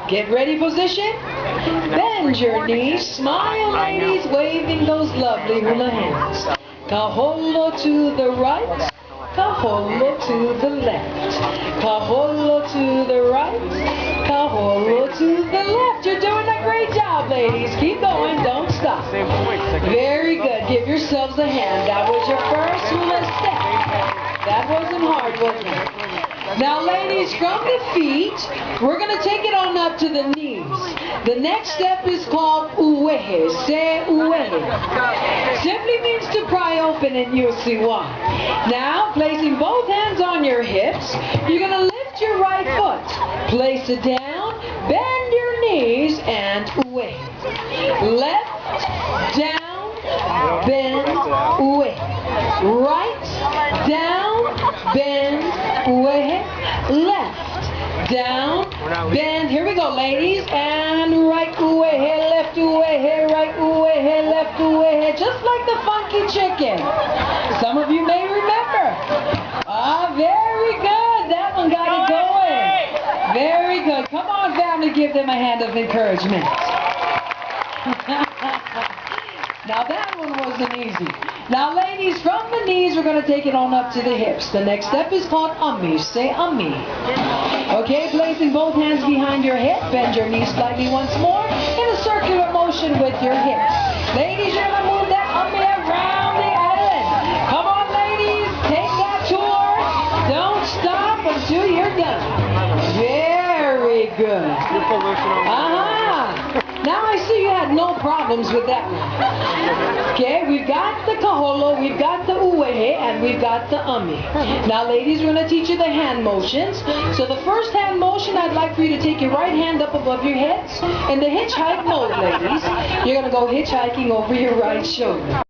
Get ready, position. Bend your knees. Smile, ladies, waving those lovely hula hands. Kaholo to the right. Kaholo to the left. Kaholo to the right. Kaholo to the left. You're doing a great job, ladies. Keep going. Don't stop. Very good. Give yourselves a hand. That was your first hula step. That wasn't hard, was it? Now, ladies, from the feet, we're going to take it on up to the knees. The next step is called uwehe. Say uwehe. Simply means to pry open, and you'll see why. Now, placing both hands on your hips, you're going to lift your right foot. Place it down, bend your knees, and uwehe. Left, down, bend, uwehe. Right, down, bend, uwehe. Left, down, bend. Here we go, ladies. And right uwehe, left uwehe, right uwehe, left uwehe. Just like the funky chicken. Some of you may remember. Very good. That one got it going. Very good. Come on, family, give them a hand of encouragement. Now that one wasn't easy. Now, ladies, from the knees, we're going to take it on up to the hips. The next step is called ummi. Say ummi. Okay, placing both hands behind your head. Bend your knees slightly once more in a circular motion with your hips. Ladies, you're going to move that ummi around the island. Come on, ladies. Take that tour. Don't stop until you're done. Very good. Now I see you had no problems with that one. Okay, we've got the kaholo, we've got the uwehe, and we've got the ummi. Now, ladies, we're going to teach you the hand motions. So the first hand motion, I'd like for you to take your right hand up above your heads. In the hitchhike mode, ladies, you're going to go hitchhiking over your right shoulder.